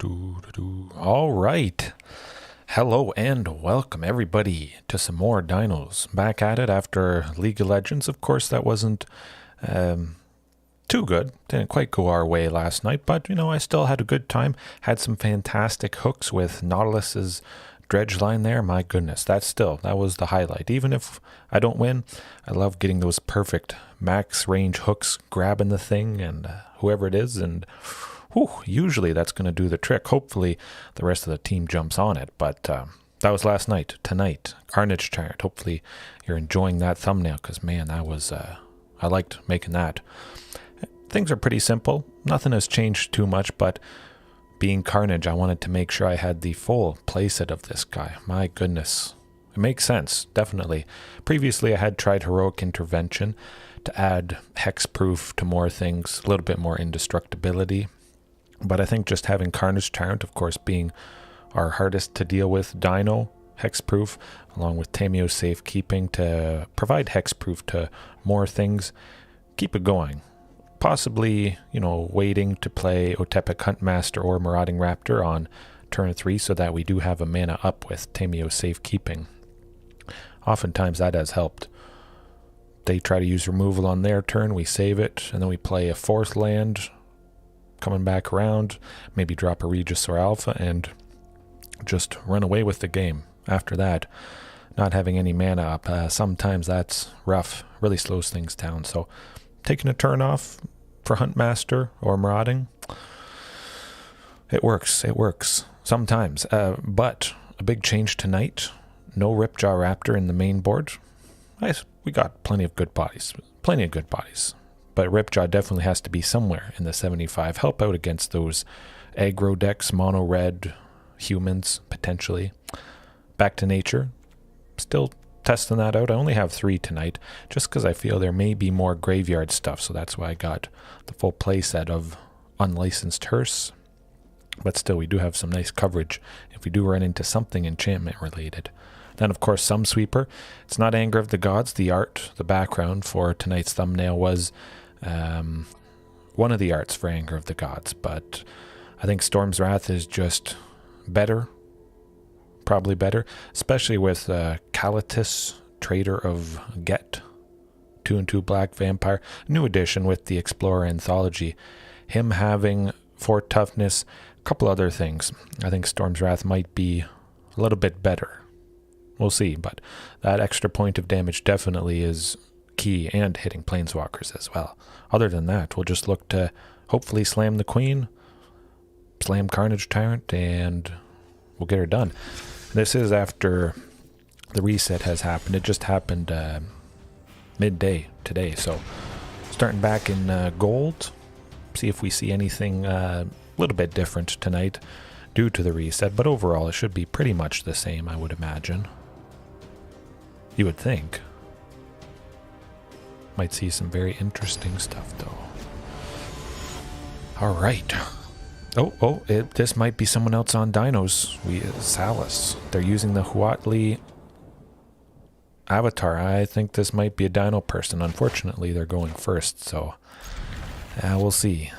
All right. Hello and welcome everybody to some more dinos. Back at it after League of Legends. Of course, that wasn't too good. Didn't quite go our way last night, but you know, I still had a good time. Had some fantastic hooks with Nautilus's dredge line there. My goodness, that was the highlight. Even if I don't win, I love getting those perfect max range hooks, grabbing the thing and whoever it is, and usually that's going to do the trick. Hopefully the rest of the team jumps on it, but that was last night. Tonight, Carnage Tyrant. Hopefully you're enjoying that thumbnail, because man, that was I liked making that. Things are pretty simple. Nothing has changed too much, but being Carnage, I wanted to make sure I had the full playset of this guy. My goodness. It makes sense, definitely. Previously, I had tried Heroic Intervention to add Hexproof to more things, a little bit more indestructibility. But I think just having Carnage Tyrant, of course, being our hardest to deal with dino, Hexproof, along with Tamiyos Safekeeping to provide Hexproof to more things, keep it going. Possibly, you know, waiting to play Otepec Huntmaster or Marauding Raptor on turn 3 so that we do have a mana up with Tamiyos Safekeeping. Oftentimes that has helped. They try to use removal on their turn, we save it, and then we play a 4th land, coming back around, maybe drop a Regisaur Alpha and just run away with the game. After that, not having any mana up, sometimes that's rough, really slows things down. So taking a turn off for Huntmaster or Marauding, it works sometimes. But a big change tonight, no Ripjaw Raptor in the main board. We got plenty of good bodies. But Ripjaw definitely has to be somewhere in the 75. Help out against those aggro decks, mono red, humans, potentially. Back to nature. Still testing that out. I only have 3 tonight, just because I feel there may be more graveyard stuff, so that's why I got the full playset of unlicensed hearse. But still, we do have some nice coverage if we do run into something enchantment related. Then, of course, some sweeper. It's not Anger of the Gods. The art, the background for tonight's thumbnail was one of the arts for Anger of the Gods, but I think Storm's Wrath is just better, probably better, especially with Calatus, Trader of Get, 2/2 Black Vampire, new edition with the Explorer Anthology. Him having 4 toughness, a couple other things. I think Storm's Wrath might be a little bit better. We'll see, but that extra point of damage definitely is key, and hitting planeswalkers as well. Other than that, we'll just look to hopefully slam the Queen, slam Carnage Tyrant, and we'll get her done. This is after the reset has happened. It just happened midday today, so starting back in gold. See if we see anything a little bit different tonight due to the reset, but overall it should be pretty much the same, I would imagine. You would think. Might see some very interesting stuff, though. All right. This might be someone else on dinos. Salas. They're using the Huatli avatar. I think this might be a dino person. Unfortunately, they're going first, so we'll see.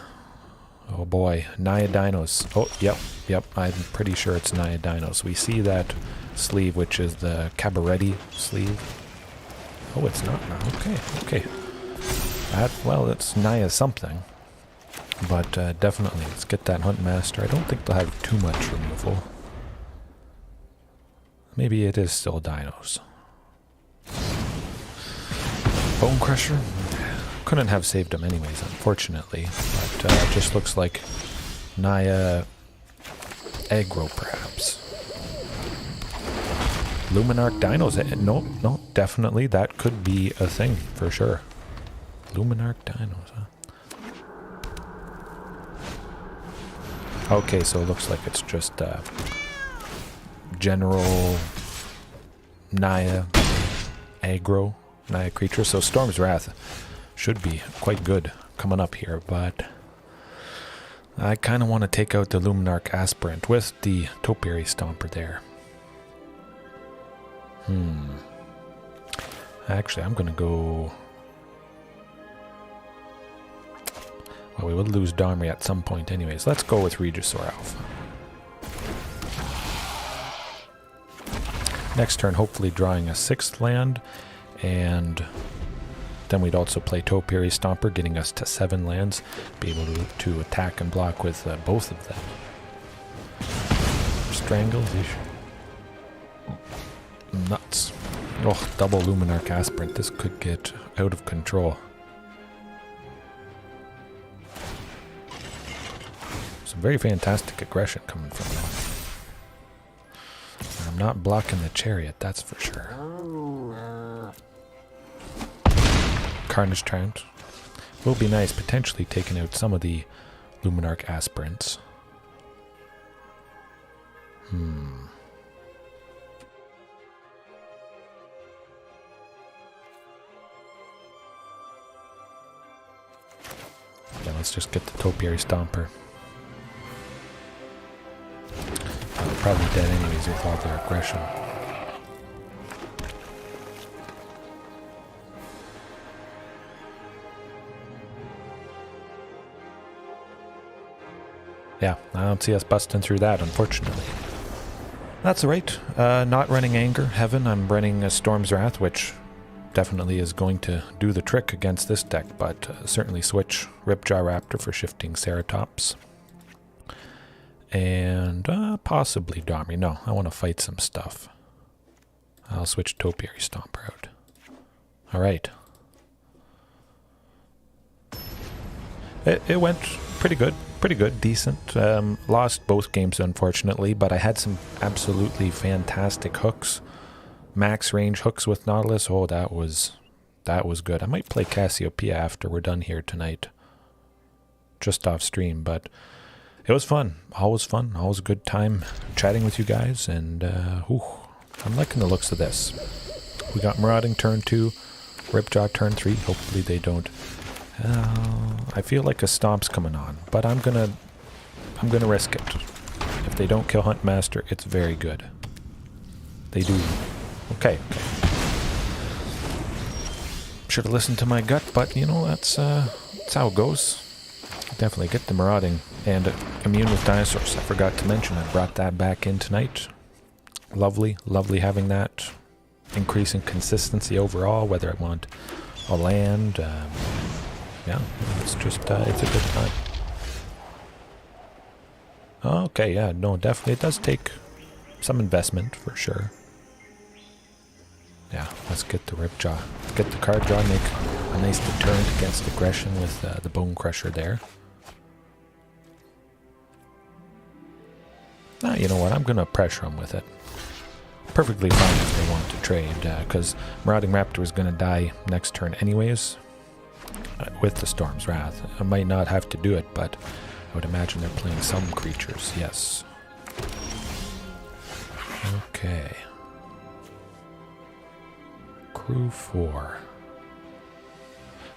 Oh boy, Naya Dinos. Oh, yep. I'm pretty sure it's Naya Dinos. We see that sleeve, which is the Cabaretti sleeve. Oh, it's not now. Okay. Well, it's Naya something. But definitely, let's get that Huntmaster. I don't think they'll have too much removal. Maybe it is still dinos. Bone Crusher? Couldn't have saved him anyways, unfortunately. But it just looks like Naya aggro, perhaps. Luminarch Dinos. No, definitely that could be a thing for sure. Luminarch Dinos, huh? Okay, so it looks like it's just general Naya aggro, Naya creature. So Storm's Wrath should be quite good coming up here, but I kind of want to take out the Luminarch Aspirant with the Topiary Stomper there. Actually, I'm going to go... Well, we would lose Domri at some point anyways. Let's go with Regisaur Alpha. Next turn, hopefully drawing a 6th land, and then we'd also play Topiary Stomper, getting us to 7 lands, be able to attack and block with both of them. Strangles. Nuts. Oh, double Luminarch Aspirant. This could get out of control. Some very fantastic aggression coming from them. And I'm not blocking the Chariot, that's for sure. Carnage Tyrant. Will be nice, potentially taking out some of the Luminarch Aspirants. Yeah, let's just get the Topiary Stomper. They're probably dead anyways with all their aggression. Yeah, I don't see us busting through that, unfortunately. That's alright. Not running Anger, Heaven. I'm running a Storm's Wrath, which definitely is going to do the trick against this deck, but certainly switch Ripjaw Raptor for Shifting Ceratops. And possibly Domri. No, I want to fight some stuff. I'll switch Topiary Stomper out. Alright. It went pretty good. Pretty good, decent. Lost both games, unfortunately, but I had some absolutely fantastic hooks. Max range hooks with Nautilus. Oh, that was good. I might play Cassiopeia after we're done here tonight. Just off stream, but it was fun. Always a good time chatting with you guys, and I'm liking the looks of this. We got Marauding turn 2, Ripjaw turn 3. Hopefully they don't. I feel like a Stomp's coming on, but I'm gonna risk it. If they don't kill Huntmaster, it's very good. They do. Okay. Should have listened to my gut, but you know, that's how it goes. Definitely get the Marauding and Commune with Dinosaurs. I forgot to mention, I brought that back in tonight. Lovely having that. Increasing consistency overall, whether I want a land. Yeah, it's just, it's a good time. Okay, yeah, no, definitely it does take some investment for sure. Yeah, let's get the Ripjaw. Get the card draw, make a nice deterrent against aggression with the Bone Crusher there. You know what, I'm going to pressure them with it. Perfectly fine if they want to trade, because Marauding Raptor is going to die next turn anyways. With the Storm's Wrath. I might not have to do it, but I would imagine they're playing some creatures, yes. Okay. Crew 4.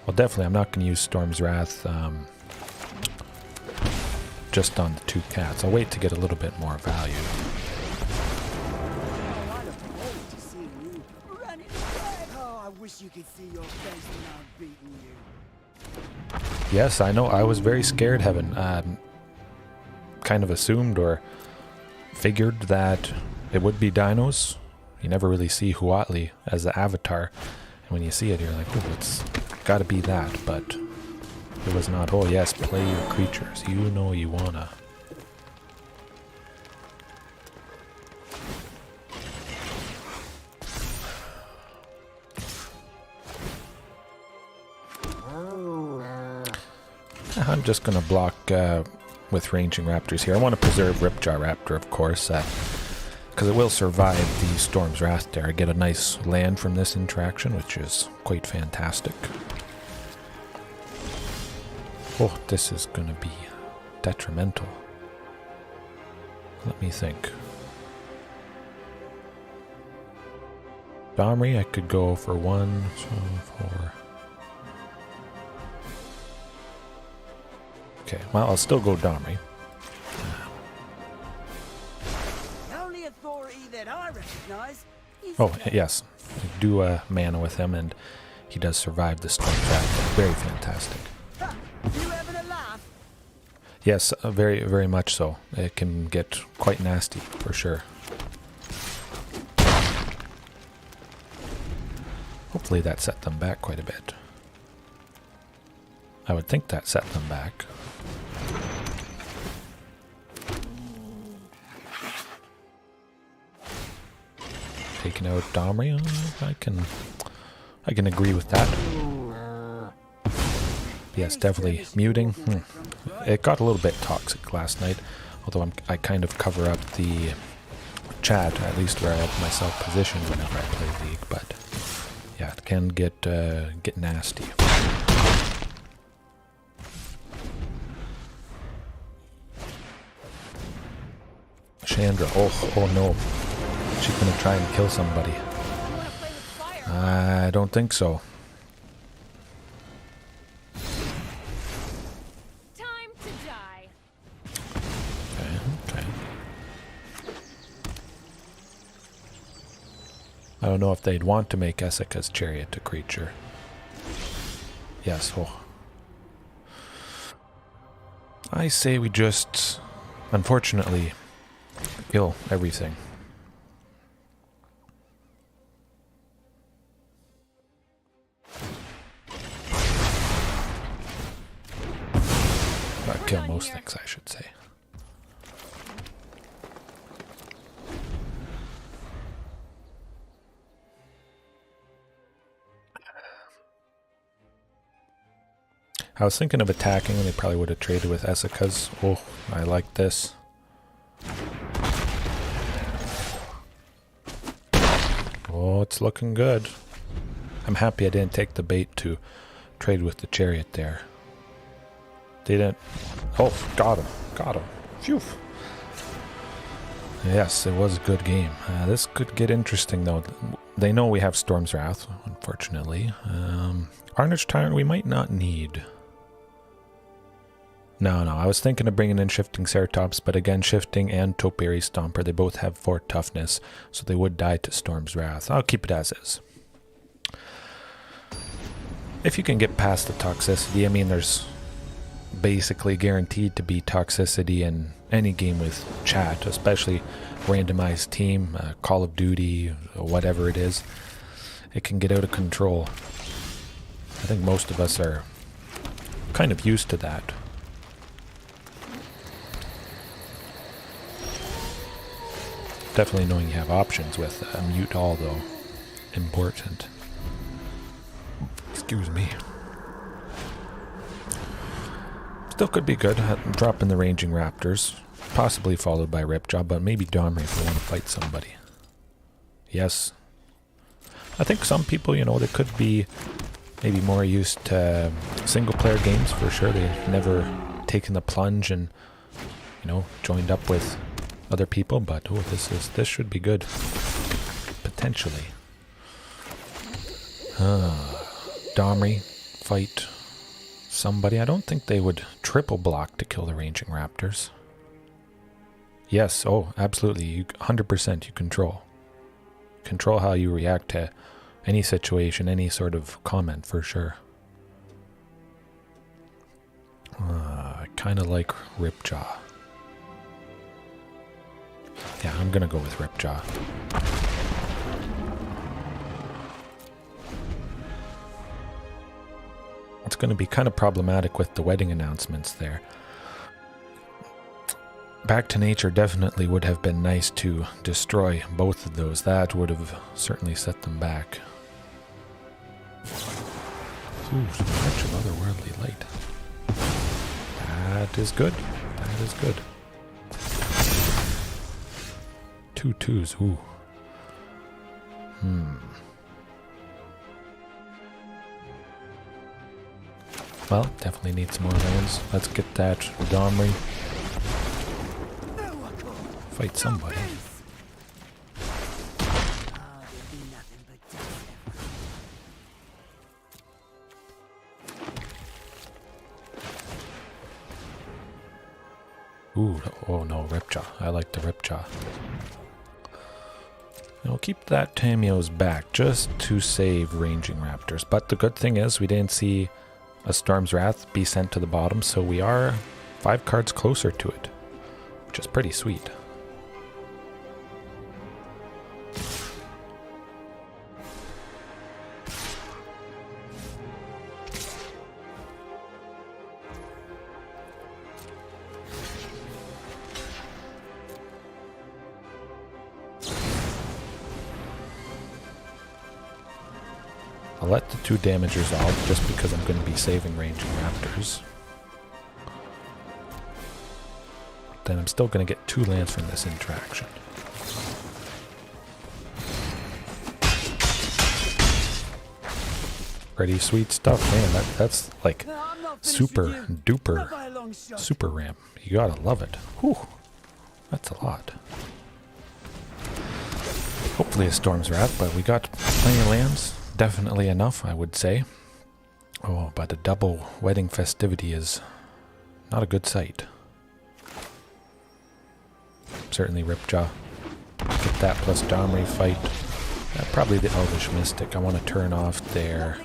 Well, definitely I'm not going to use Storm's Wrath just on the 2 cats. I'll wait to get a little bit more value. I wish you could see your face when I'm beating you. Yes, I know. I was very scared, Heaven. Kind of assumed or figured that it would be dinos. You never really see Huatli as the avatar. And when you see it, you're like, oh, it's got to be that. But it was not. Oh, yes, play your creatures. You know you wanna. I'm just going to block with Ranging Raptors here. I want to preserve Ripjaw Raptor, of course, because it will survive the Storm's Wrath there. I get a nice land from this interaction, which is quite fantastic. Oh, this is going to be detrimental. Let me think. Domri, I could go for 1, 2, 4... Okay, well, I'll still go Domri. The only authority that I recognize is yes. I do mana with him, and he does survive the Storm Trap. Very fantastic. You having a laugh? Yes, very, very much so. It can get quite nasty, for sure. hopefully that set them back quite a bit. I would think that set them back. Taking out Domri, I can agree with that. Yes, definitely muting. It got a little bit toxic last night, although I kind of cover up the chat, at least where I have myself positioned whenever I play League, but yeah, it can get nasty. Chandra, oh no. She's gonna try and kill somebody. I don't think so. Time to die. Okay. I don't know if they'd want to make Esika's chariot a creature. Yes, oh. I say we just, unfortunately, kill everything. Kill most things, I should say. I was thinking of attacking, and they probably would have traded with Esika's. Oh, I like this. Oh, it's looking good. I'm happy I didn't take the bait to trade with the chariot there. They didn't. Oh, got him. Phew. Yes, it was a good game. This could get interesting, though. They know we have Storm's Wrath, unfortunately. Carnage Tyrant we might not need. No, I was thinking of bringing in Shifting Ceratops, but again, Shifting and Topiary Stomper, they both have 4 toughness, so they would die to Storm's Wrath. I'll keep it as is. If you can get past the toxicity, I mean, there's basically guaranteed to be toxicity in any game with chat, especially randomized team, Call of Duty, whatever it is. It can get out of control. I think most of us are kind of used to that. Definitely knowing you have options with mute all, though, important. Excuse me. Still could be good. Dropping the Ranging Raptors, possibly followed by Ripjaw, but maybe Domri if we want to fight somebody. Yes. I think some people, you know, they could be maybe more used to single-player games for sure. They've never taken the plunge and, you know, joined up with other people. But oh, this should be good potentially. Domri fight somebody. I don't think they would triple block to kill the Ranging Raptors. Yes, oh, absolutely. You 100% you control. Control how you react to any situation, any sort of comment for sure. I kind of like Ripjaw. Yeah, I'm gonna go with Ripjaw. It's going to be kind of problematic with the wedding announcements there. Back to Nature definitely would have been nice to destroy both of those. That would have certainly set them back. Ooh, such of otherworldly light. That is good. That is good. 2 2s. Ooh. Well, definitely need some more lands. Let's get that Domri. Fight somebody. Ooh, oh no, Ripjaw. I like the Ripjaw. I'll keep that Tamiyos back just to save Ranging Raptors. But the good thing is we didn't see a Storm's Wrath be sent to the bottom, so we are 5 cards closer to it, which is pretty sweet. let the 2 damage resolve just because I'm going to be saving Ranging Raptors. Then I'm still going to get 2 lands from this interaction. Pretty sweet stuff, man. That's like super duper super ramp. You gotta love it. Whew. That's a lot. Hopefully a Storm's Wrath, but we got plenty of lands. Definitely enough, I would say. Oh, but a double wedding festivity is not a good sight. Certainly Ripjaw. Get that plus Domri fight. Probably the Elvish Mystic. I want to turn off their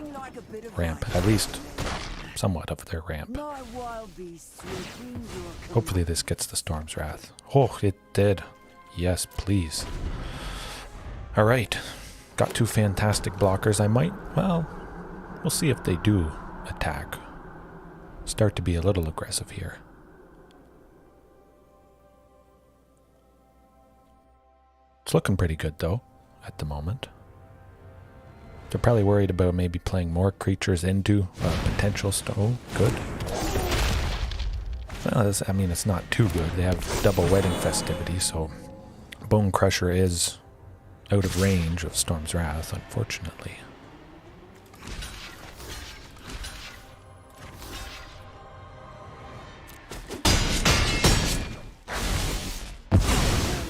ramp. At least somewhat of their ramp. Hopefully this gets the Storm's Wrath. Oh, it did. Yes, please. Alright. Got 2 fantastic blockers. I might, well, we'll see if they do attack. Start to be a little aggressive here. It's looking pretty good though, at the moment. They're probably worried about maybe playing more creatures into potential stone. Good. Well, I mean, it's not too good. They have double wedding festivity, so Bone Crusher is out of range of Storm's Wrath, unfortunately.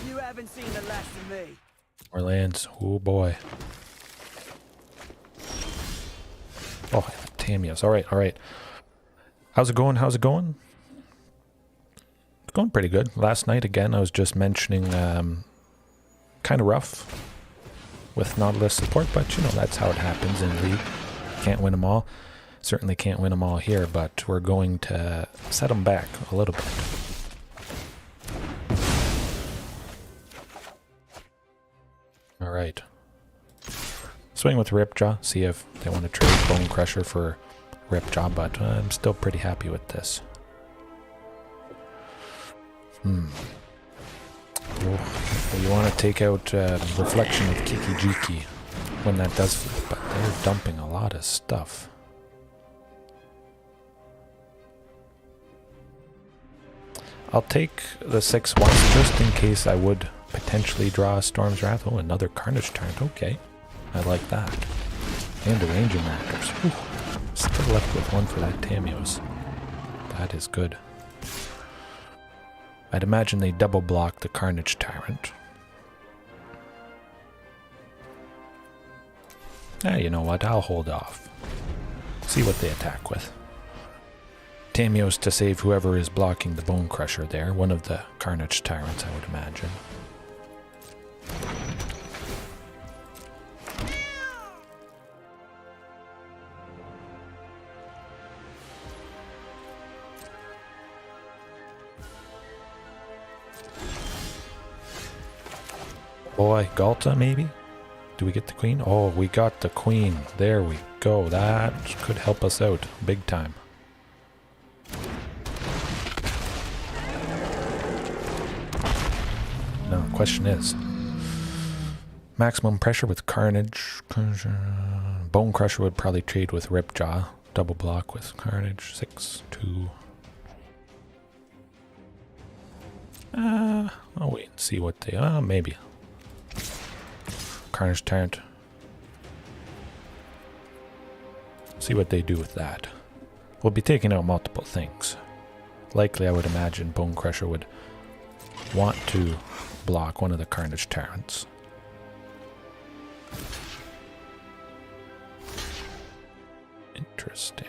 You haven't seen the last of me. More lands. Oh boy. Oh, Tamiyos. Alright, alright. How's it going? How's it going? It's going pretty good. Last night, again, I was just mentioning kind of rough with Nautilus support, but you know, that's how it happens in League. Can't win them all. Certainly can't win them all here, but we're going to set them back a little bit. Alright. Swing with Ripjaw, see if they want to trade Bone Crusher for Ripjaw, but I'm still pretty happy with this. Oh, you want to take out Reflection of Kiki-Jiki when that does flip, but they're dumping a lot of stuff. I'll take the 6 once just in case I would potentially draw a Storm's Wrath. Oh, another Carnage Tyrant. Okay. I like that. And a Ranging Raptors. Ooh, still left with 1 for that Tamiyos. That is good. I'd imagine they double block the Carnage Tyrant. You know what? I'll hold off. See what they attack with. Tamiyos to save whoever is blocking the Bone Crusher there. One of the Carnage Tyrants, I would imagine. Boy, Ghalta maybe? Do we get the queen? Oh, we got the queen. There we go. That could help us out big time. Now, question is, maximum pressure with Carnage. Bone Crusher would probably trade with Ripjaw. Double block with Carnage. 6-2. I'll wait and see what they... maybe. Carnage Tyrant. See what they do with that. We'll be taking out multiple things. Likely, I would imagine Bone Crusher would want to block one of the Carnage Tyrants. Interesting.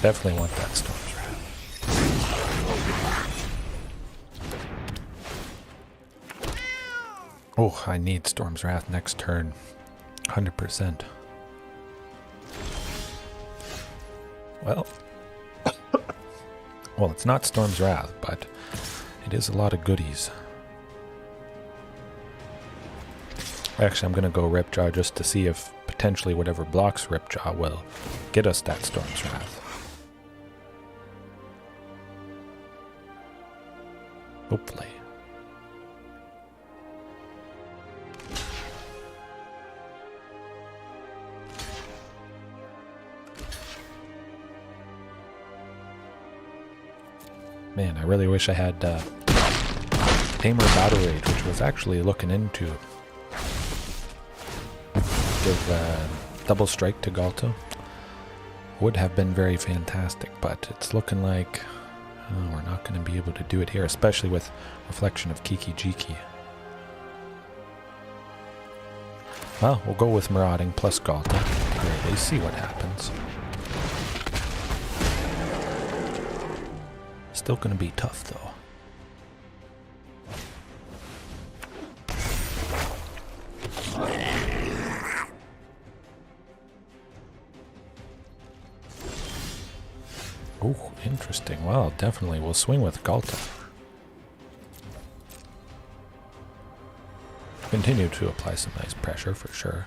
Definitely want that Storm's Wrath. Oh, I need Storm's Wrath next turn. 100%. Well. Well, it's not Storm's Wrath, but it is a lot of goodies. Actually, I'm going to go Ripjaw just to see if potentially whatever blocks Ripjaw will get us that Storm's Wrath. Hopefully. Man, I really wish I had Tamer Battle Rage, which was actually looking into give double strike to Ghalta. Would have been very fantastic, but it's looking like we're not going to be able to do it here, especially with Reflection of Kiki Jiki. Well, we'll go with Marauding plus Ghalta. Really see what happens. Still going to be tough, though. Oh, interesting. Well, definitely we'll swing with Ghalta. Continue to apply some nice pressure for sure.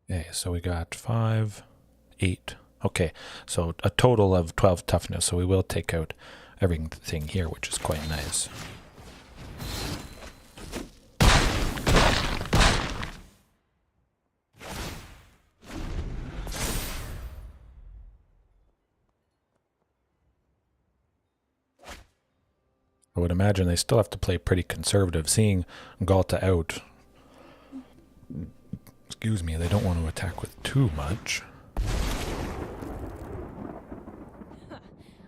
Okay, so we got 5, 8. Okay, so a total of 12 toughness, so we will take out everything here, which is quite nice. I would imagine they still have to play pretty conservative, seeing Ghalta out. Excuse me, they don't want to attack with too much.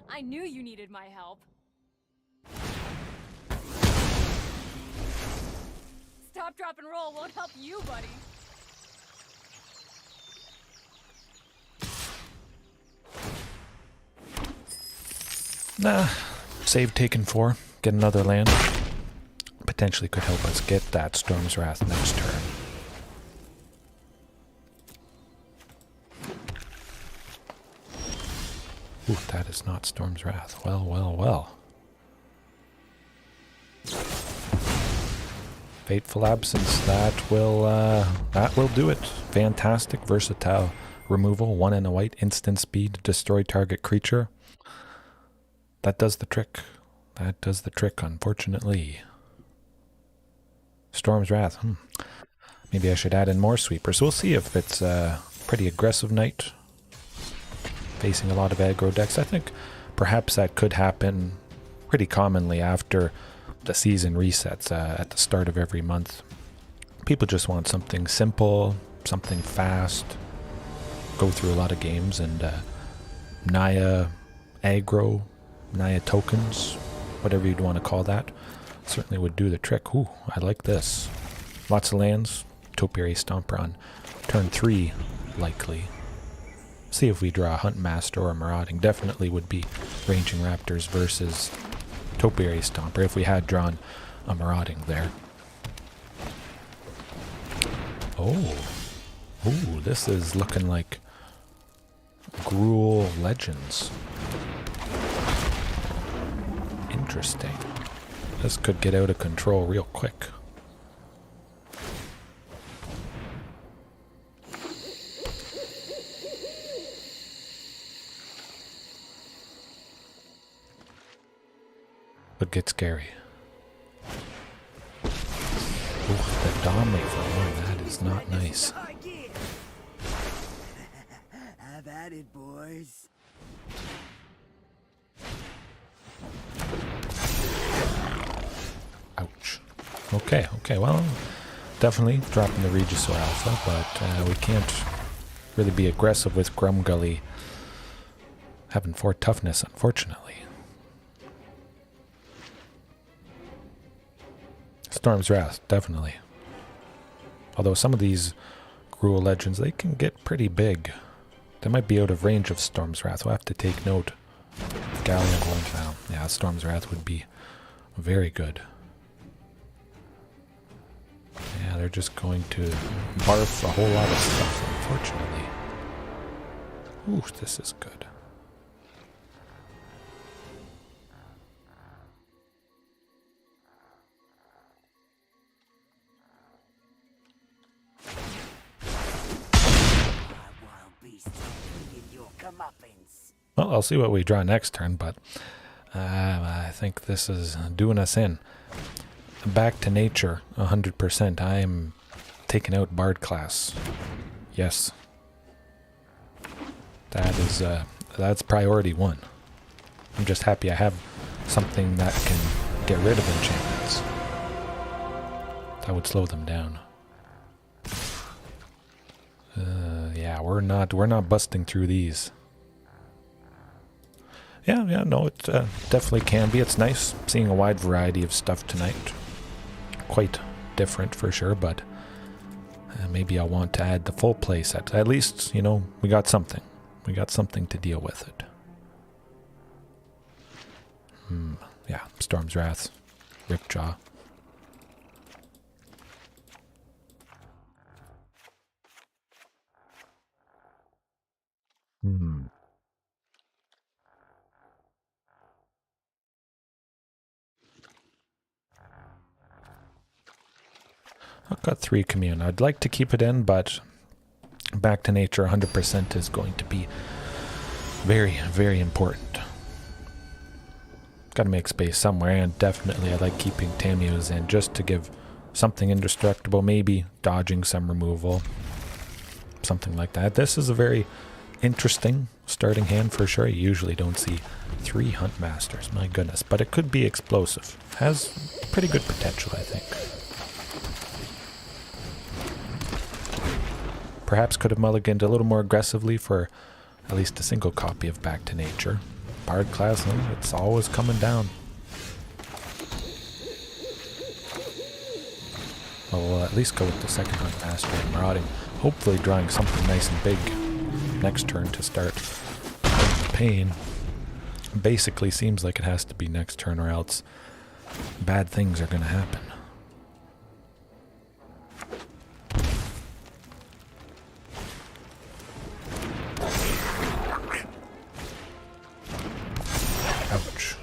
I knew you needed my help. Stop, drop, and roll won't help you, buddy. Nah, save taken 4. Get another land. Potentially could help us get that Storm's Wrath next turn. Ooh, that is not Storm's Wrath. Well, well, well. Fateful Absence, that will do it. Fantastic, versatile removal. 1 and a white, instant speed, destroy target creature. That does the trick. That does the trick, unfortunately. Storm's Wrath. Maybe I should add in more sweepers. We'll see if it's a pretty aggressive night. Facing a lot of aggro decks. I think perhaps that could happen pretty commonly after the season resets at the start of every month. People just want something simple, something fast, go through a lot of games, and Naya aggro, Naya tokens, whatever you'd want to call that, certainly would do the trick. Ooh, I like this. Lots of lands, Topiary Stomper on turn 3, likely. See if we draw a Huntmaster or a Marauding. Definitely would be Ranging Raptors versus Topiary Stomper if we had drawn a Marauding there. Oh. Ooh, this is looking like Gruul Legends. Interesting. This could get out of control real quick. Could get scary. Ooh, the Domri for 1, that is not nice. Have at it, boys. Ouch. Okay, well, definitely dropping the Regisaur Alpha, but we can't really be aggressive with Grumgully having 4 toughness, unfortunately. Storm's Wrath, definitely. Although some of these Gruul Legends, they can get pretty big. They might be out of range of Storm's Wrath. We'll have to take note. Galleon Vale. Yeah, Storm's Wrath would be very good. Yeah, they're just going to barf a whole lot of stuff, unfortunately. Ooh, this is good. comeuppance. Well, I'll see what we draw next turn, but I think this is doing us in. Back to nature, 100%. I am taking out Bard class. Yes. That is, that's priority 1. I'm just happy I have something that can get rid of enchantments. That would slow them down. Yeah, we're not busting through these. Yeah, no, it definitely can be. It's nice seeing a wide variety of stuff tonight. Quite different for sure, but maybe I'll want to add the full play set. At least, you know, we got something. We got something to deal with it. Yeah, Storm's Wrath, Ripjaw. I've got 3 Commune. I'd like to keep it in, but back to nature 100% is going to be very, very important. Got to make space somewhere, and definitely I like keeping Tamiyos in just to give something indestructible, maybe dodging some removal, something like that. This is a very interesting starting hand for sure. You usually don't see 3 Huntmasters, my goodness, but it could be explosive. Has pretty good potential, I think. Perhaps could have mulliganed a little more aggressively for at least a single copy of Back to Nature. Bard class, it's always coming down. Well, we'll at least go with the second Huntmaster and Marauding. Hopefully drawing something nice and big next turn to start the pain. Basically seems like it has to be next turn or else bad things are going to happen. Ouch.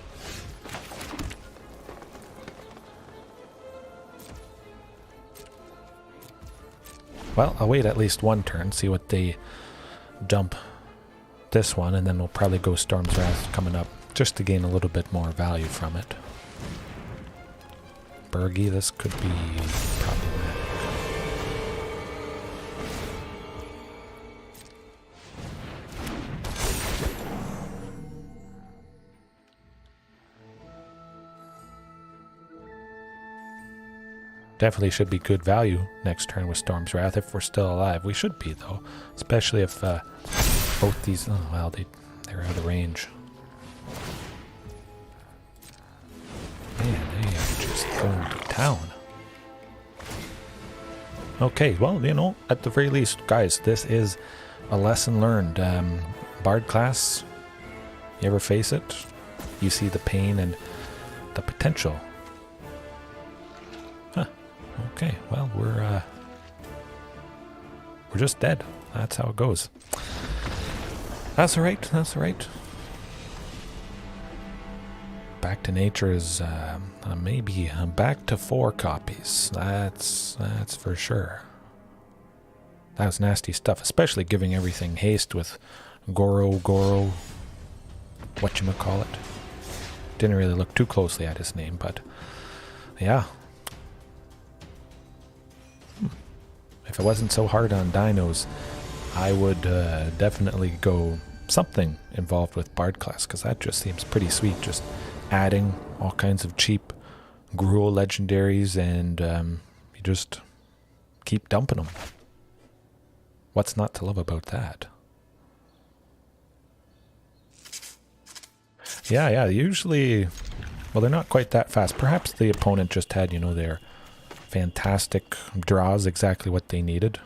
Well, I'll wait at least one turn, see what they dump this one, and then we'll probably go Storm's Wrath coming up just to gain a little bit more value from it. Bergie, this could be problematic. Definitely should be good value next turn with Storm's Wrath if we're still alive. We should be, though, especially if both these... Oh, well, they're out of range. Man, they are just going to town. Okay, well, you know, at the very least, guys, this is a lesson learned. Bard class, you ever face it? You see the pain and the potential. Okay, well, we're just dead. That's how it goes. That's alright, that's alright. Back to nature is maybe back to 4 copies. That's for sure. That was nasty stuff, especially giving everything haste with Goro, whatchamacallit. Didn't really look too closely at his name, but yeah. If it wasn't so hard on dinos, I would definitely go something involved with Bard class, because that just seems pretty sweet, just adding all kinds of cheap Gruul legendaries, and you just keep dumping them. What's not to love about that? Yeah, usually, well, they're not quite that fast. Perhaps the opponent just had, you know, their fantastic draws, exactly what they needed.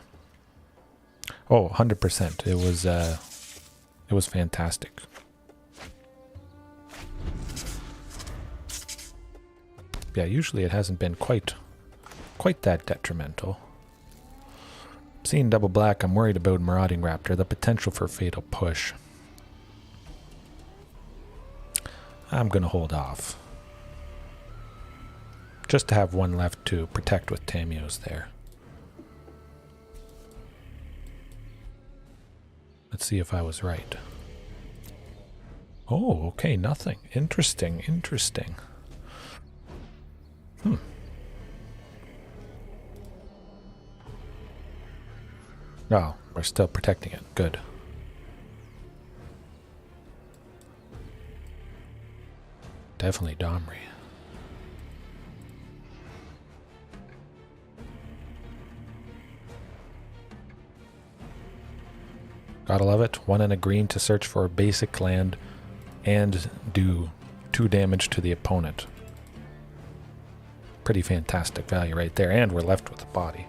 Oh, 100%. It was fantastic. Yeah, usually it hasn't been quite that detrimental. Seeing double black, I'm worried about Marauding Raptor, the potential for fatal push. I'm gonna hold off. Just to have one left to protect with Tamiyos there. Let's see if I was right. Oh, okay, nothing. Interesting, interesting. Oh, we're still protecting it. Good. Definitely Domri. Gotta love it. 1 and a green to search for a basic land and do 2 damage to the opponent. Pretty fantastic value right there, and we're left with a body.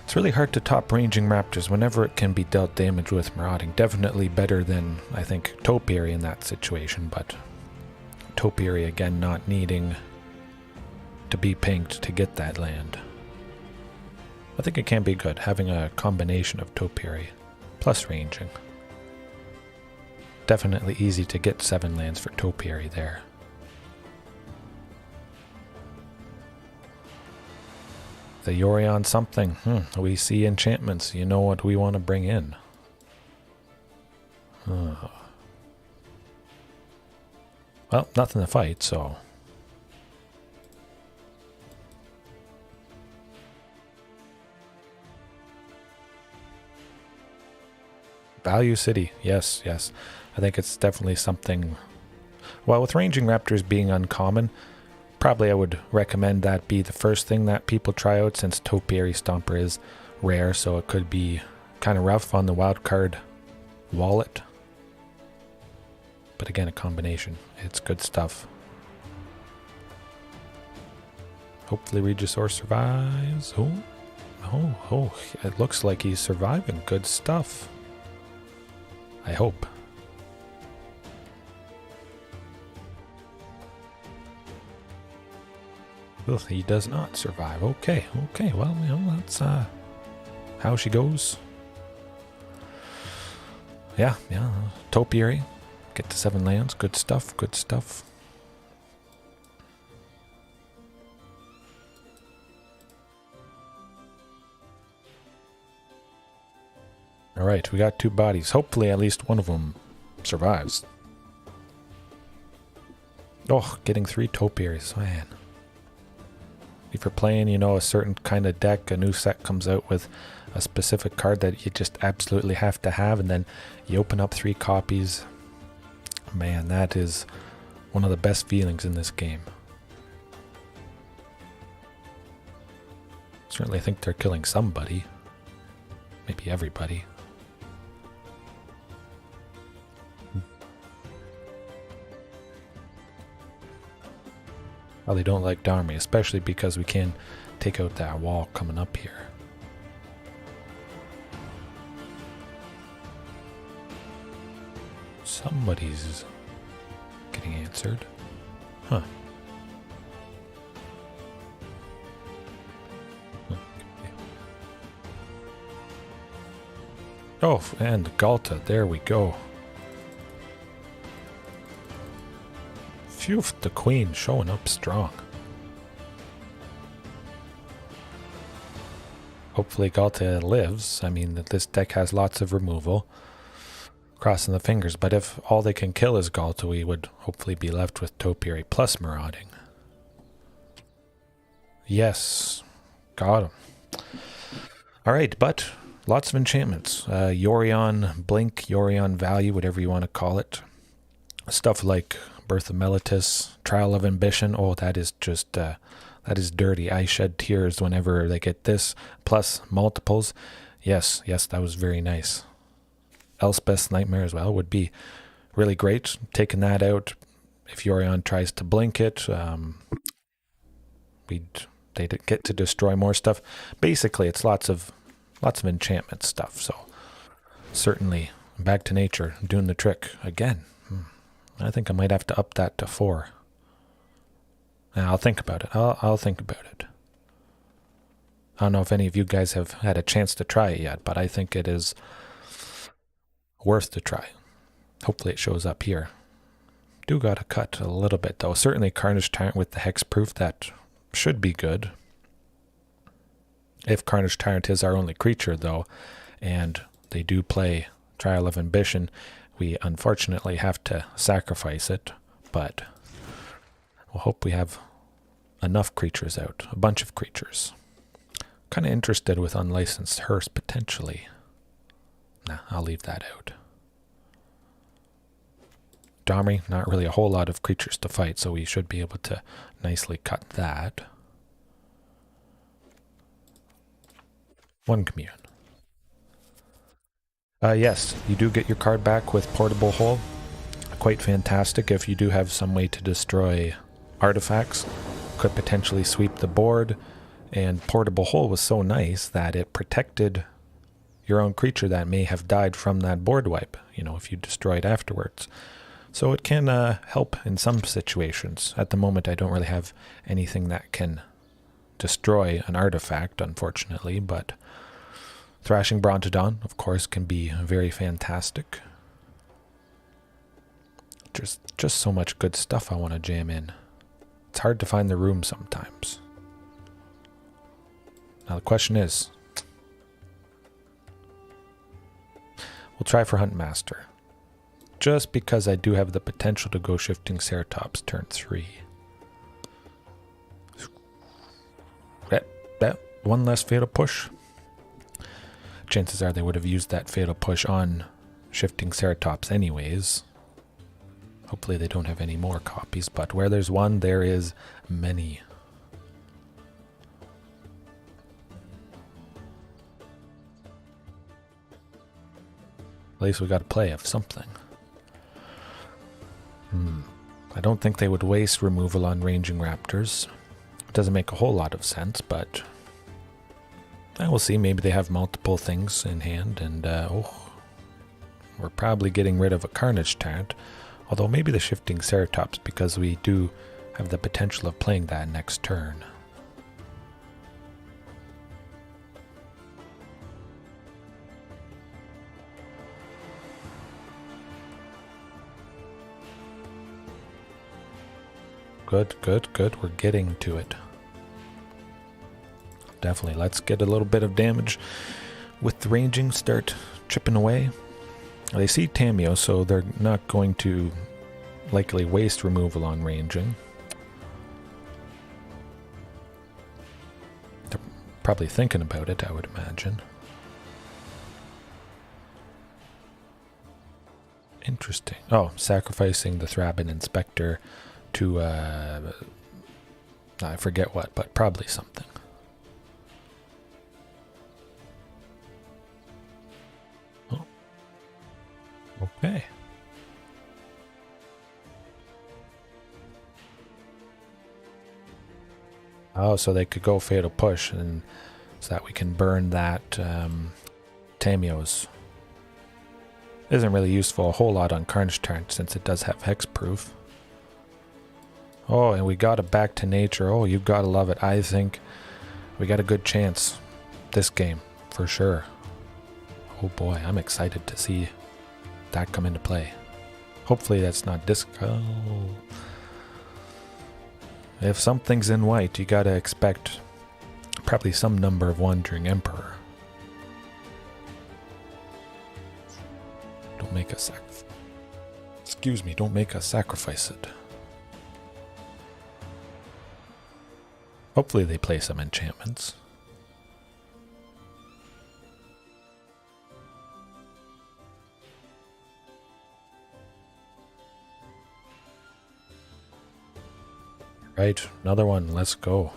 It's really hard to top Ranging Raptors whenever it can be dealt damage with Marauding. Definitely better than, I think, Topiary in that situation, but Topiary again not needing to be pinked to get that land. I think it can be good, having a combination of Topiary plus Ranging. Definitely easy to get 7 lands for Topiary there. The Yorion something. We see enchantments. You know what we want to bring in. Well, nothing to fight, so... Value City. Yes, yes. I think it's definitely something... Well, with Ranging Raptors being uncommon, probably I would recommend that be the first thing that people try out, since Topiary Stomper is rare, so it could be kind of rough on the wildcard wallet. But again, a combination. It's good stuff. Hopefully Regisaur survives. Oh, it looks like he's surviving. Good stuff. I hope. Ugh, he does not survive. Okay, well, you know, that's how she goes. Yeah, Topiary. Get to 7 lands. Good stuff, good stuff. Alright, we got 2 bodies. Hopefully at least one of them survives. Oh, getting 3 Topiaries, man. If you're playing, you know, a certain kind of deck, a new set comes out with a specific card that you just absolutely have to have, and then you open up 3 copies. Man, that is one of the best feelings in this game. Certainly think they're killing somebody. Maybe everybody. Well, they don't like Domri, especially because we can take out that wall coming up here. Somebody's getting answered. Huh. Okay. Oh, and Ghalta, there we go. Phew, the queen showing up strong. Hopefully Ghalta lives. I mean, this deck has lots of removal. Crossing the fingers, but if all they can kill is Ghalta, we would hopefully be left with Topiary plus Marauding. Yes, got him. Alright, but lots of enchantments. Yorion Blink, Yorion Value, whatever you want to call it. Stuff like Birth of Meletis, Trial of Ambition. Oh, that is just, that is dirty. I shed tears whenever they get this, plus multiples. Yes, that was very nice. Elspeth's Nightmare as well would be really great. Taking that out, if Yorion tries to blink it, they get to destroy more stuff. Basically, it's lots of enchantment stuff. So certainly, Back to Nature doing the trick again. I think I might have to up that to 4. I'll think about it. I'll think about it. I don't know if any of you guys have had a chance to try it yet, but I think it is worth the try. Hopefully it shows up here. Do gotta cut a little bit though. Certainly Carnage Tyrant with the Hexproof, that should be good. If Carnage Tyrant is our only creature though, and they do play Trial of Ambition, We unfortunately have to sacrifice it, but we'll hope we have enough creatures out. A bunch of creatures. Kind of interested with Unlicensed Hearse potentially. Nah, I'll leave that out. Domri, not really a whole lot of creatures to fight, so we should be able to nicely cut that. One Commune. Yes, you do get your card back with Portable Hole. Quite fantastic if you do have some way to destroy artifacts. Could potentially sweep the board, and Portable Hole was so nice that it protected your own creature that may have died from that board wipe, you know, if you destroy it afterwards. So it can help in some situations. At the moment I don't really have anything that can destroy an artifact, unfortunately, but Thrashing Brontodon, of course, can be very fantastic. Just so much good stuff I want to jam in. It's hard to find the room sometimes. Now the question is, we'll try for Huntmaster. Just because I do have the potential to go Shifting Ceratops turn 3. That one less Fatal Push. Chances are they would have used that Fatal Push on Shifting Ceratops anyways. Hopefully they don't have any more copies, but where there's one, there is many. At least we got a play of something. I don't think they would waste removal on Ranging Raptors. It doesn't make a whole lot of sense, but we'll see. Maybe they have multiple things in hand, and we're probably getting rid of a Carnage Tyrant. Although maybe the Shifting Ceratops, because we do have the potential of playing that next turn. Good, good, good. We're getting to it. Definitely. Let's get a little bit of damage with the ranging. Start chipping away. They see Tamiyo, so they're not going to likely waste removal on ranging. They're probably thinking about it, I would imagine. Interesting. Oh, sacrificing the Thrabin Inspector to, I forget what, but probably something. Oh. Okay. Oh, so they could go Fatal Push, and so that we can burn that Tamiyos. Isn't really useful a whole lot on Carnage Tyrant since it does have Hexproof. Oh, and we got it back to nature. Oh, you gotta love it. I think we got a good chance this game, for sure. Oh boy, I'm excited to see that come into play. Hopefully that's not disco. If something's in white, you gotta expect probably some number of Wandering Emperor. Don't make us don't make us sacrifice it. Hopefully they play some enchantments. Right, another one, let's go.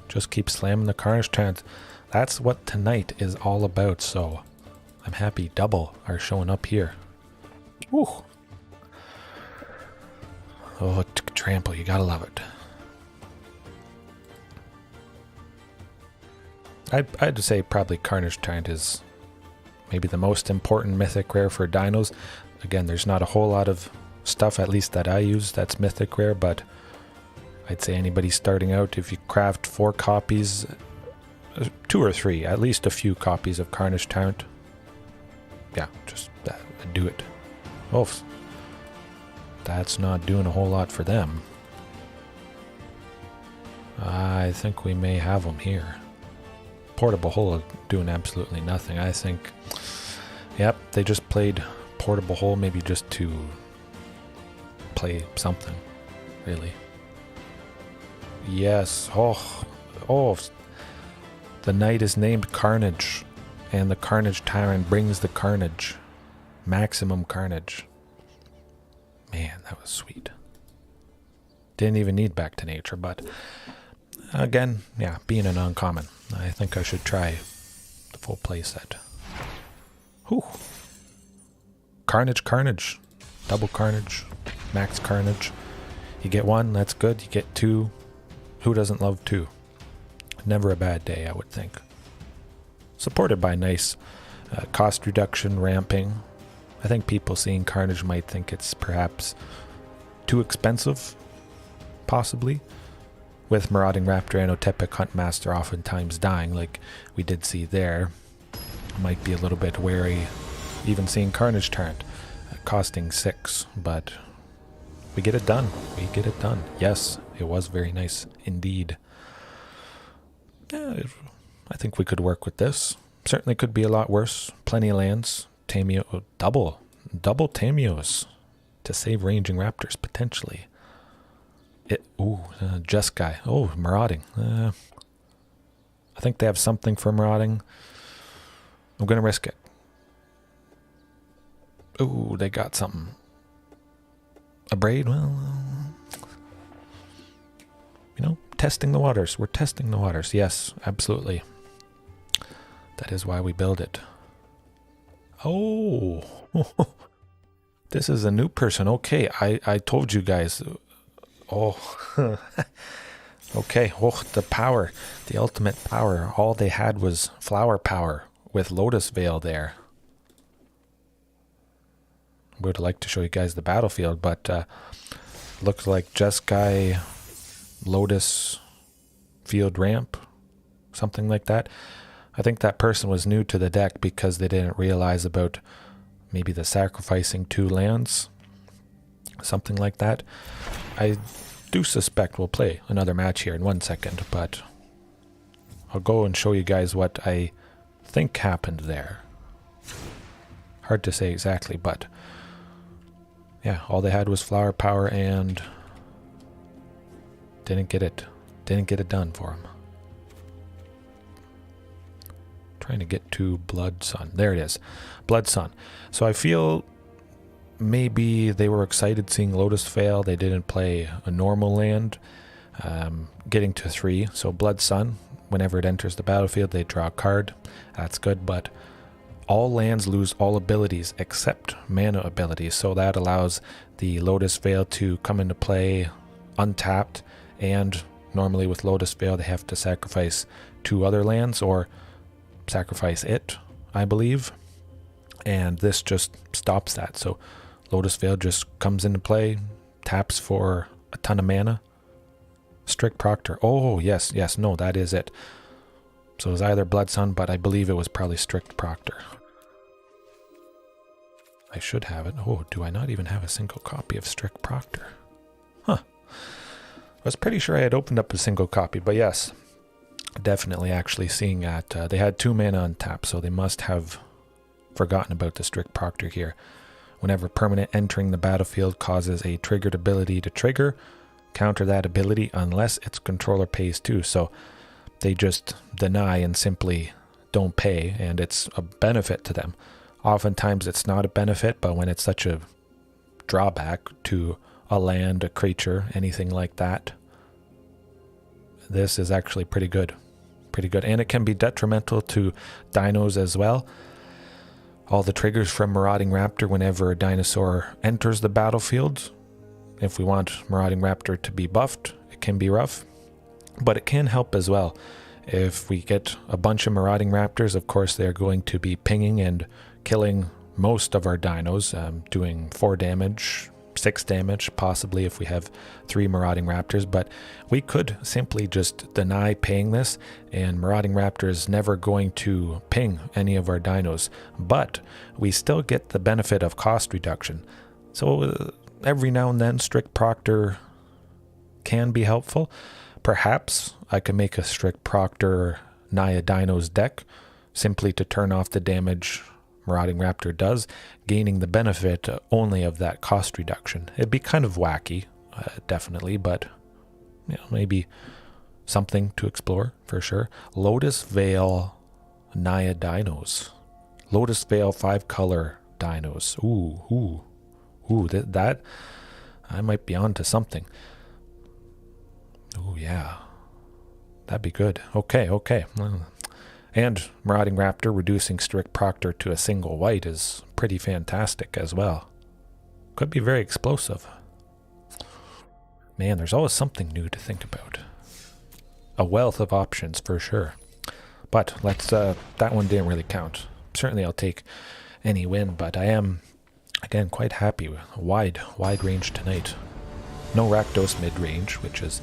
Just keep slamming the Carnage Tyrant. That's what tonight is all about, so I'm happy double are showing up here. Woo! Oh, trample, you gotta love it. I'd say probably Carnage Tyrant is maybe the most important mythic rare for dinos. Again, there's not a whole lot of stuff, at least that I use, that's mythic rare, but I'd say anybody starting out, if you craft 4 copies, 2 or 3, at least a few copies of Carnage Tyrant. Yeah, just do it. Oh, that's not doing a whole lot for them. I think we may have them here. Portable Hole doing absolutely nothing. I think, yep, they just played portable hole, maybe just to play something, really. Yes. Oh, the knight is named Carnage, and the Carnage Tyrant brings the carnage. Maximum carnage. Man, that was sweet. Didn't even need Back to Nature, but again, yeah, being an uncommon, I think I should try the full playset. Whew. Carnage. Double carnage. Max carnage. You get one, that's good. You get two. Who doesn't love two? Never a bad day, I would think. Supported by nice cost reduction, ramping. I think people seeing Carnage might think it's perhaps too expensive, possibly, with Marauding Raptor and Otepec Huntmaster oftentimes dying, like we did see there. Might be a little bit wary, even seeing Carnage Tyrant costing 6, but we get it done. We get it done. Yes, it was very nice indeed. Yeah, I think we could work with this. Certainly could be a lot worse. Plenty of lands. Tamiyo, double Tamiyos to save Ranging Raptors potentially. Just guy. Oh, marauding. I think they have something for marauding. I'm gonna risk it. Oh, they got something. A braid? Well, testing the waters. We're testing the waters. Yes, absolutely. That is why we build it. Oh, this is a new person. Okay, I told you guys. Oh, okay. Oh, the power, the ultimate power. All they had was flower power with Lotus Vale there. I would like to show you guys the battlefield, but looks like Jeskai, Lotus Field Ramp, something like that. I think that person was new to the deck because they didn't realize about maybe the sacrificing 2 lands, something like that. I do suspect we'll play another match here in 1 second, but I'll go and show you guys what I think happened there. Hard to say exactly, but yeah, all they had was flower power and didn't get it done for them. Trying to get to Blood Sun. There it is. Blood Sun. So I feel maybe they were excited seeing Lotus fail. They didn't play a normal land. Getting to 3. So Blood Sun, whenever it enters the battlefield, they draw a card. That's good, but all lands lose all abilities except mana abilities. So that allows the Lotus Veil to come into play untapped, and normally with Lotus Veil they have to sacrifice 2 other lands or sacrifice it, I believe, and this just stops that. So Lotus Veil just comes into play, taps for a ton of mana. Strict Proctor. Oh, yes, no, that is it. So it was either Blood Sun, but I believe it was probably Strict Proctor. I should have it. Oh, do I not even have a single copy of Strict Proctor? Huh. I was pretty sure I had opened up a single copy, but yes. Definitely actually seeing that they had 2 mana untapped, so they must have forgotten about the Strict Proctor here. Whenever permanent entering the battlefield causes a triggered ability to trigger, counter that ability unless its controller pays 2. So they just deny and simply don't pay, and it's a benefit to them. Oftentimes it's not a benefit, but when it's such a drawback to a land, a creature, anything like that, this is actually pretty good. Pretty good. And it can be detrimental to dinos as well. All the triggers from Marauding Raptor whenever a dinosaur enters the battlefield. If we want Marauding Raptor to be buffed, it can be rough. But it can help as well. If we get a bunch of Marauding Raptors, of course they're going to be pinging and killing most of our dinos, doing 4 damage, 6 damage, possibly if we have 3 Marauding Raptors, but we could simply just deny paying this, and Marauding Raptor is never going to ping any of our dinos, but we still get the benefit of cost reduction. So every now and then Strict Proctor can be helpful. Perhaps I can make a Strict Proctor Naya Dinos deck simply to turn off the damage Marauding Raptor does, gaining the benefit only of that cost reduction. It'd be kind of wacky, definitely, but maybe something to explore for sure. Lotus Vale Naya Dinos. Lotus Vale 5-color dinos. Ooh, that I might be onto something. Oh yeah, that'd be good. Okay. And Marauding Raptor reducing Strict Proctor to a single white is pretty fantastic as well. Could be very explosive. Man, there's always something new to think about. A wealth of options for sure. But let's that one didn't really count. Certainly I'll take any win, but I am again quite happy with a wide range tonight. No Rakdos mid-range, which is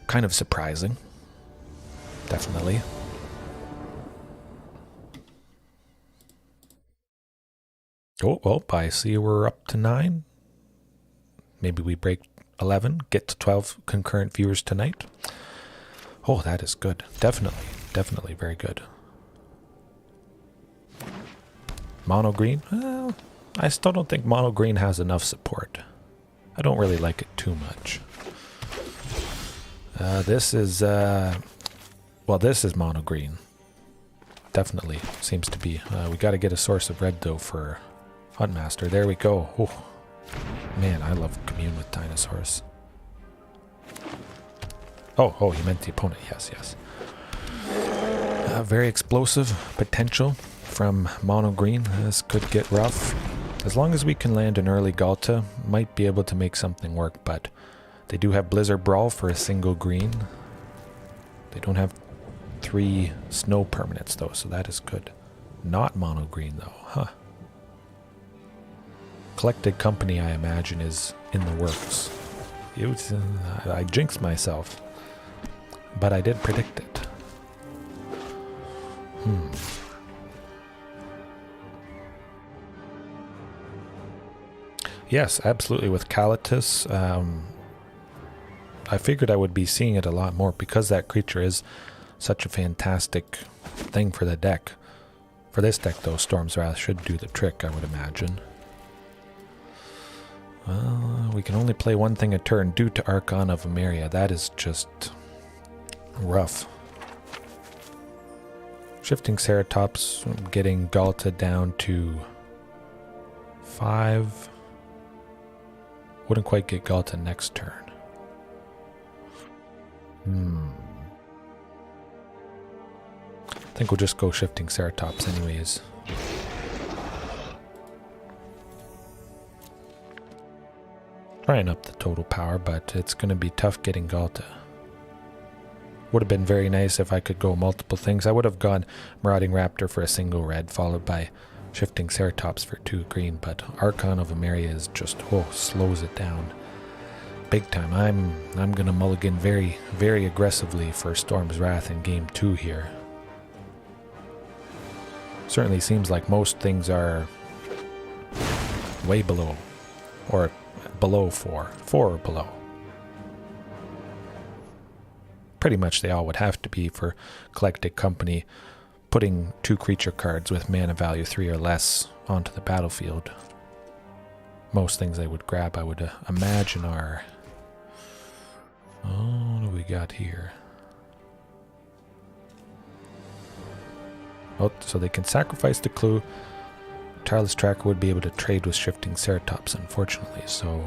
kind of surprising. Definitely. Oh, well, I see we're up to 9. Maybe we break 11, get to 12 concurrent viewers tonight. Oh, that is good. Definitely very good. Mono green? Well, I still don't think mono green has enough support. I don't really like it too much. This is mono green. Definitely seems to be. We got to get a source of red though for Huntmaster. There we go. Oh, man, I love Commune with Dinosaurs. Oh, you meant the opponent. Yes. Very explosive potential from mono green. This could get rough. As long as we can land an early Ghalta, might be able to make something work, but they do have Blizzard Brawl for a single green. They don't have 3 snow permanents though, so that is good. Not mono green though, huh? Collected Company, I imagine, is in the works. I jinxed myself, but I did predict it. Yes, absolutely. With Kalitas, I figured I would be seeing it a lot more because that creature is such a fantastic thing for the deck. For this deck, though, Storm's Wrath should do the trick, I would imagine. We can only play one thing a turn due to Archon of Emeria. That is just rough. Shifting Ceratops, getting Ghalta down to 5. Wouldn't quite get Ghalta next turn. I think we'll just go Shifting Ceratops anyways. Trying up the total power, but it's going to be tough getting Ghalta. Would have been very nice if I could go multiple things. I would have gone Marauding Raptor for a single red, followed by Shifting Ceratops for 2 green, but Archon of Emeria is just, slows it down big time. I'm going to mulligan very, very aggressively for Storm's Wrath in game 2 here. Certainly seems like most things are way below, or below 4 or below. Pretty much they all would have to be for Collected Company, putting 2 creature cards with mana value 3 or less onto the battlefield. Most things they would grab, I would imagine, are... Oh, what do we got here? Oh, so they can sacrifice the clue. Tireless Tracker would be able to trade with Shifting Ceratops, unfortunately, so...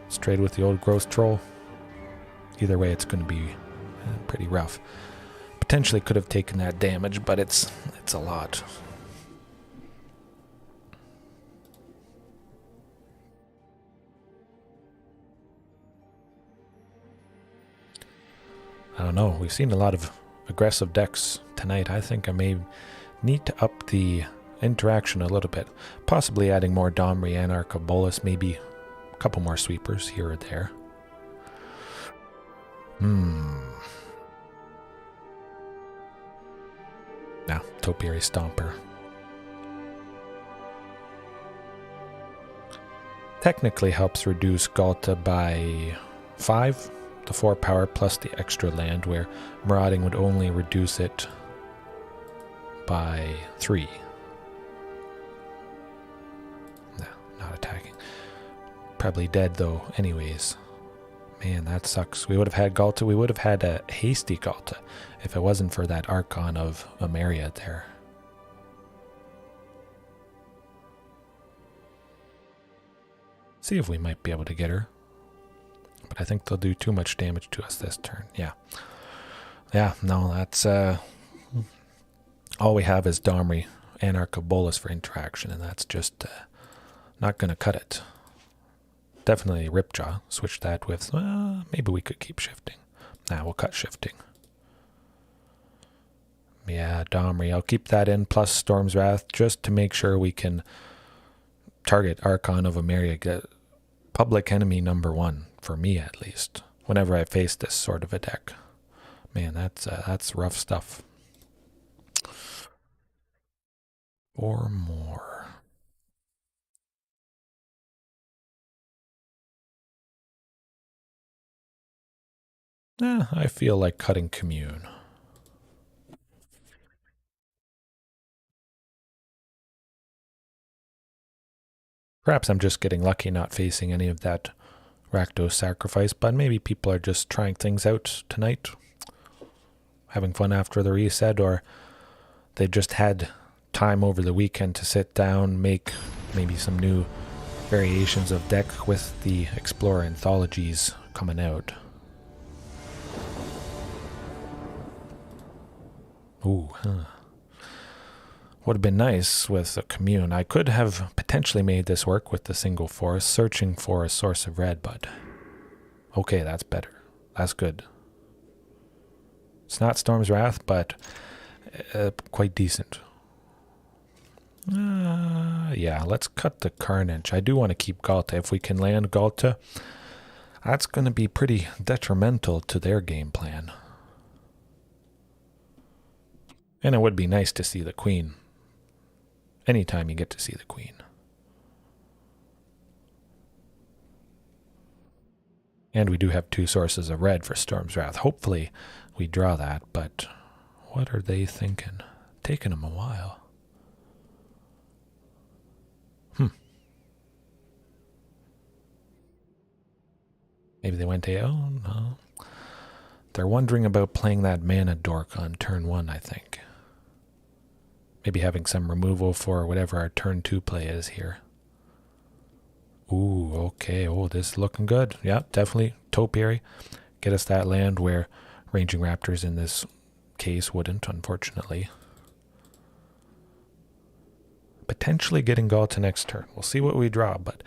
Let's trade with the old Growth Troll. Either way, it's going to be pretty rough. Potentially could have taken that damage, but it's a lot. I don't know. We've seen a lot of aggressive decks tonight. I think I may need to up the interaction a little bit. Possibly adding more Domri, Anarch, Bolas, maybe a couple more sweepers here or there. Now, Topiary Stomper. Technically helps reduce Ghalta by 5 to 4 power plus the extra land, where Marauding would only reduce it by 3. No, not attacking. Probably dead though anyways. Man, that sucks. We would have had Ghalta. We would have had a hasty Ghalta if it wasn't for that Archon of Ameria there. See if we might be able to get her. But I think they'll do too much damage to us this turn. Yeah. Yeah, no, that's... all we have is Domri, Anarch of Bolas for interaction, and that's just not going to cut it. Definitely Ripjaw. Switch that with... maybe we could keep shifting. Nah, we'll cut shifting. Yeah, Domri. I'll keep that in, plus Storm's Wrath, just to make sure we can target Archon of Ameria. Get public enemy number 1, for me at least, whenever I face this sort of a deck. Man, that's rough stuff. 4 more. I feel like cutting Commune. Perhaps I'm just getting lucky not facing any of that Rakdos sacrifice, but maybe people are just trying things out tonight, having fun after the reset, or they just had time over the weekend to sit down, make maybe some new variations of deck with the Explorer anthologies coming out. Ooh, would have been nice with a Commune. I could have potentially made this work with the single forest, searching for a source of red, but okay, that's better. That's good. It's not Storm's Wrath, but quite decent. Yeah, let's cut the Carnage. I do want to keep Ghalta. If we can land Ghalta, that's going to be pretty detrimental to their game plan. And it would be nice to see the Queen. Anytime you get to see the Queen. And we do have 2 sources of red for Storm's Wrath. Hopefully we draw that, but what are they thinking? Taking them a while. Maybe they went AO? No. They're wondering about playing that mana dork on turn 1, I think. Maybe having some removal for whatever our turn 2 play is here. Ooh, okay. Oh, this is looking good. Yeah, definitely. Topiary. Get us that land where Ranging Raptors in this case wouldn't, unfortunately. Potentially getting Ghalta next turn. We'll see what we draw, but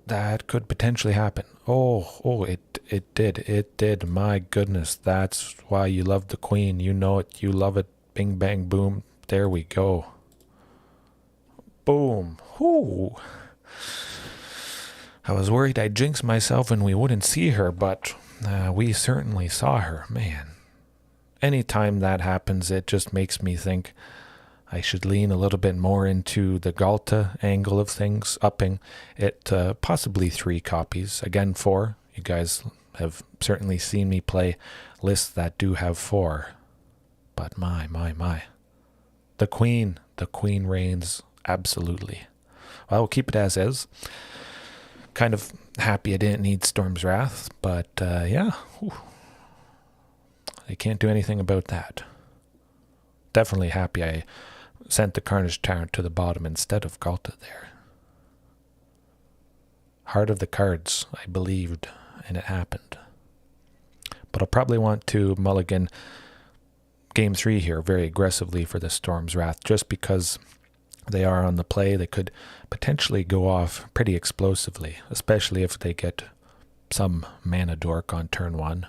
that could potentially happen. Oh, it did. My goodness, that's why you love the Queen. You know it. You love it. Bing, bang, boom. There we go. Boom. Whoo. I was worried I'd jinx myself and we wouldn't see her, but we certainly saw her. Man, anytime that happens, it just makes me think I should lean a little bit more into the Ghalta angle of things, upping it to possibly 3 copies. Again, 4. You guys have certainly seen me play lists that do have 4. But my. The Queen reigns, absolutely. Well, we'll keep it as is. Kind of happy I didn't need Storm's Wrath, but yeah. Whew. They can't do anything about that. Definitely happy I sent the Carnage Tyrant to the bottom instead of Ghalta there. Heart of the cards, I believed, and it happened. But I'll probably want to mulligan Game 3 here very aggressively for the Storm's Wrath, just because they are on the play. They could potentially go off pretty explosively, especially if they get some mana dork on turn 1.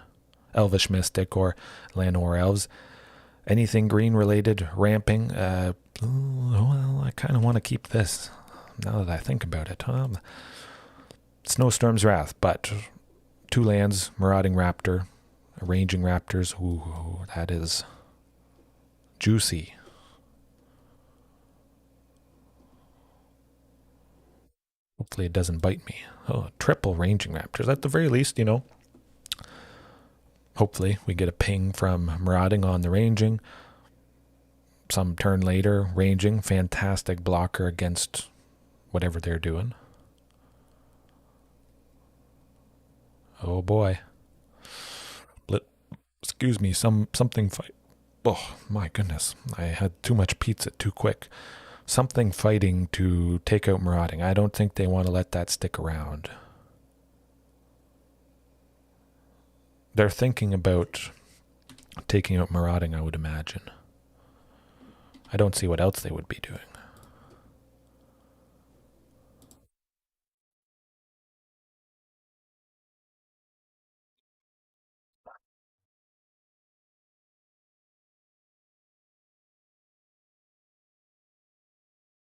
Elvish Mystic or Llanowar Elves. Anything green related, ramping. Well, I kind of want to keep this now that I think about it. It's no Storm's Wrath, but 2 lands, Marauding Raptor, Ranging Raptors. Ooh, that is juicy. Hopefully it doesn't bite me. Oh, triple Ranging Raptors. At the very least, hopefully we get a ping from Marauding on the Ranging. some turn later, ranging, fantastic blocker against whatever they're doing. Oh boy. Excuse me, something fight. Oh my goodness, I had too much pizza too quick. Something fighting to take out Marauding. I don't think they want to let that stick around. They're thinking about taking out Marauding, I would imagine. I don't see what else they would be doing.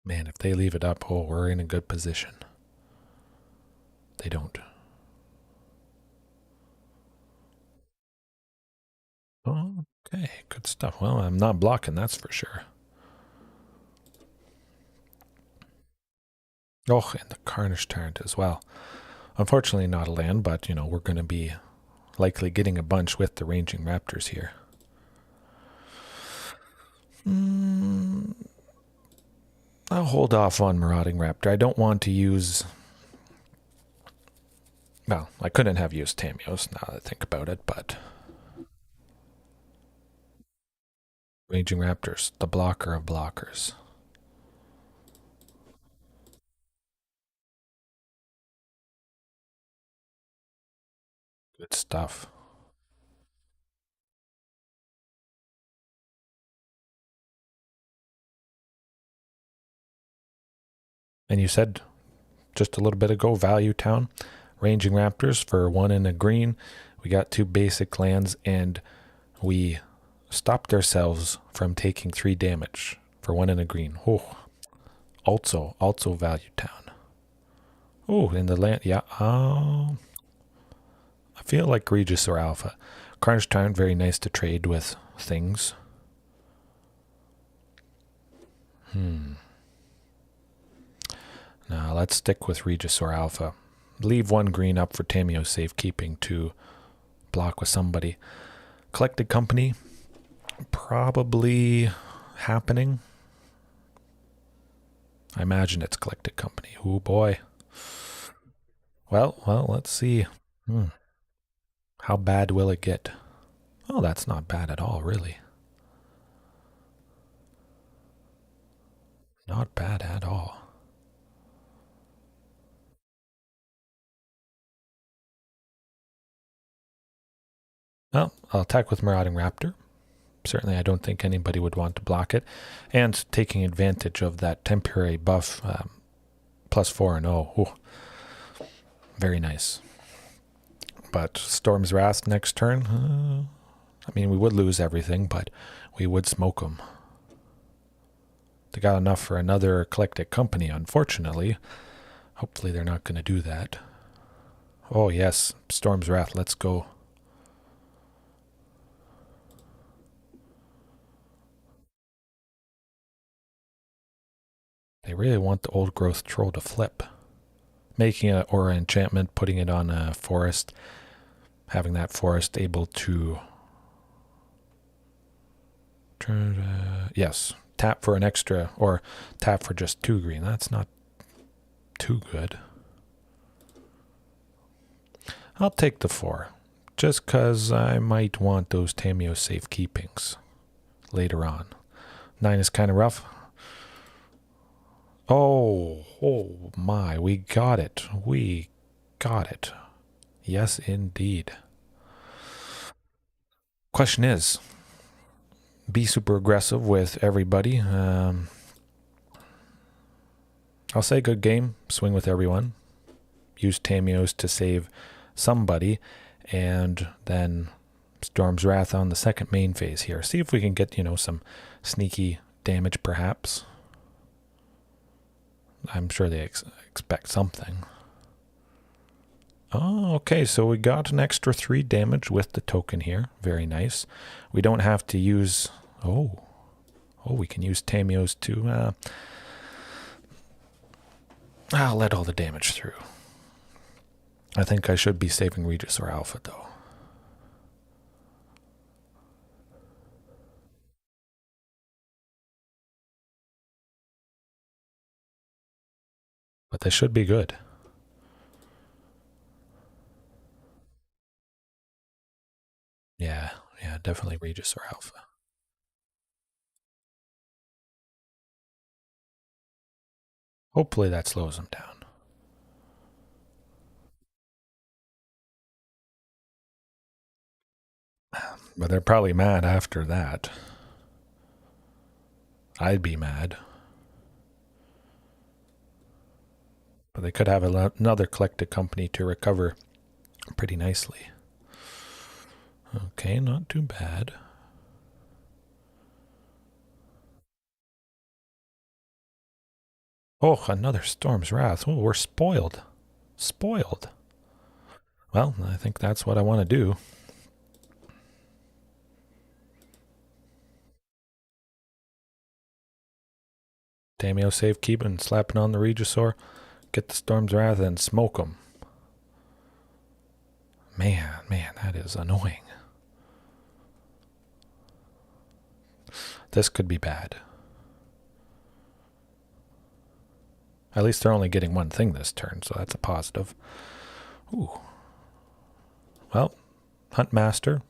Man, if they leave it up, oh, we're in a good position. They don't. Oh, okay, good stuff. Well, I'm not blocking, that's for sure. Oh, and the Carnage Tyrant as well. Unfortunately not a land, but, you know, we're going to be likely getting a bunch with the Ranging Raptors here. I'll hold off on Marauding Raptor. I don't want to use... Well, I couldn't have used Tamiyos now that I think about it, but... Ranging Raptors, the blocker of blockers. Good stuff. And you said just a little bit ago, Value Town, Ranging Raptors for 1 and a green. We got 2 basic lands, and we stopped ourselves from taking 3 damage for 1 and a green. Oh, also Value Town. Oh, in the land, yeah. I feel like Regisaur Alpha. Carnage Tyrant, very nice to trade with things. Now let's stick with Regisaur Alpha. Leave 1 green up for Tamiyos Safekeeping to block with somebody. Collected Company, probably happening. I imagine it's Collected Company. Oh boy. Well, let's see. How bad will it get? Oh, that's not bad at all, really. Not bad at all. Well, I'll attack with Marauding Raptor. Certainly I don't think anybody would want to block it. And taking advantage of that temporary buff, +4 and 0. Ooh. Very nice. But Storm's Wrath next turn, I mean, we would lose everything, but we would smoke them. They got enough for another Collected Company, unfortunately. Hopefully they're not going to do that. Oh yes, Storm's Wrath, let's go. They really want the Old Growth Troll to flip. Making an Aura enchantment, putting it on a forest, having that forest able to... yes, tap for an extra, or tap for just 2 green. That's not too good. I'll take the 4, just because I might want those Tamiyos Safekeepings later on. 9 is kind of rough. Oh my, we got it. We got it. Yes, indeed. Question is, be super aggressive with everybody. I'll say good game, swing with everyone. Use Tamiyos to save somebody, and then Storm's Wrath on the second main phase here. See if we can get, you know, some sneaky damage perhaps. I'm sure they expect something. Oh, okay, so we got an extra 3 damage with the token here. Very nice. We don't have to use... Oh, we can use Tamiyos to... I'll let all the damage through. I think I should be saving Regisaur Alpha, though. But they should be good. Yeah, definitely Regisaur Alpha. Hopefully that slows them down. But they're probably mad after that. I'd be mad. But they could have another collected company to recover pretty nicely. Okay, not too bad. Oh, another Storm's Wrath. Oh, we're spoiled. Spoiled. Well, I think that's what I want to do. Tamiyos Safekeeping, slapping on the Regisaur. Get the Storm's Wrath and smoke them. Man, that is annoying. This could be bad. At least they're only getting one thing this turn, so that's a positive. Ooh. Well, Huntmaster,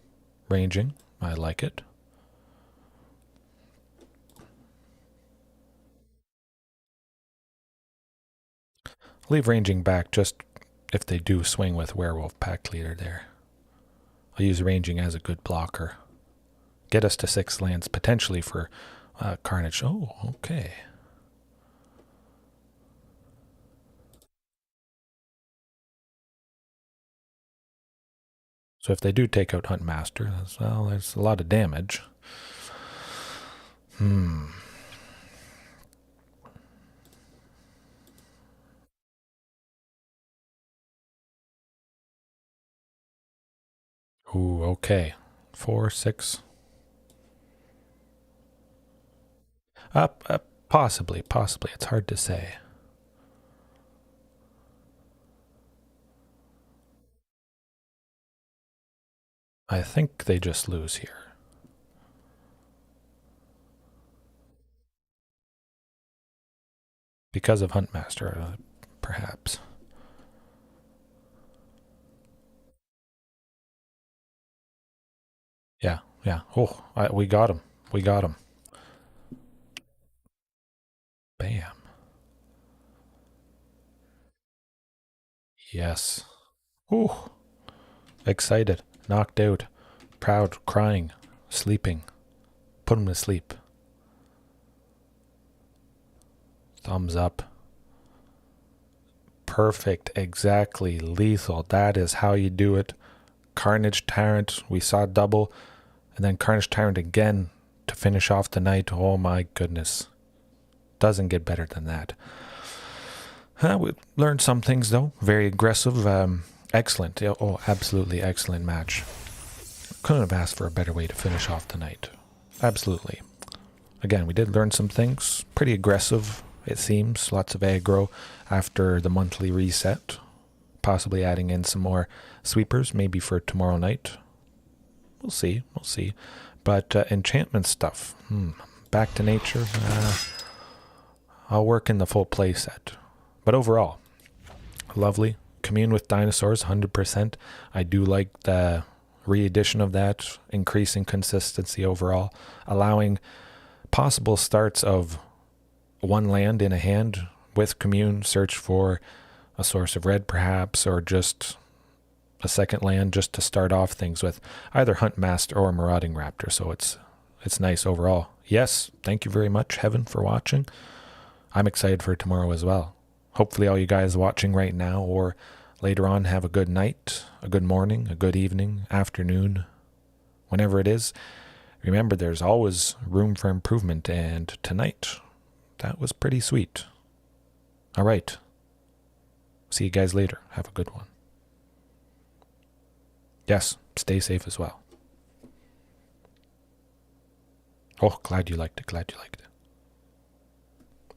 ranging. I like it. Leave ranging back just if they do swing with Werewolf Pack Leader there. I'll use ranging as a good blocker. Get us to 6 lands, potentially for Carnage. Oh, okay. So if they do take out Huntmaster, well, there's a lot of damage. Ooh, okay. 4, 6. Possibly. It's hard to say. I think they just lose here. Because of Huntmaster, perhaps. Yeah. Oh, we got him. Bam. Yes. Ooh. Excited. Knocked out. Proud. Crying. Sleeping. Put him to sleep. Thumbs up. Perfect. Exactly. Lethal. That is how you do it. Carnage Tyrant. We saw double. And then Carnage Tyrant again to finish off the night. Oh my goodness. Doesn't get better than that. We learned some things though. Very aggressive. Excellent. Oh, absolutely excellent match. Couldn't have asked for a better way to finish off the night. Absolutely. Again, we did learn some things. Pretty aggressive, it seems. Lots of aggro after the monthly reset. Possibly adding in some more sweepers, maybe for tomorrow night. We'll see. But enchantment stuff. Back to nature. I'll work in the full play set. But overall, lovely. Commune with Dinosaurs, 100%. I do like the re-edition of that, increasing consistency overall, allowing possible starts of one land in a hand with Commune, search for a source of red perhaps, or just a second land just to start off things with either Huntmaster or Marauding Raptor. So it's nice overall. Yes, thank you very much, Heaven, for watching. I'm excited for tomorrow as well. Hopefully all you guys watching right now or later on have a good night, a good morning, a good evening, afternoon, whenever it is. Remember, there's always room for improvement, and tonight, that was pretty sweet. All right. See you guys later. Have a good one. Yes, stay safe as well. Oh, glad you liked it.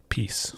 Peace.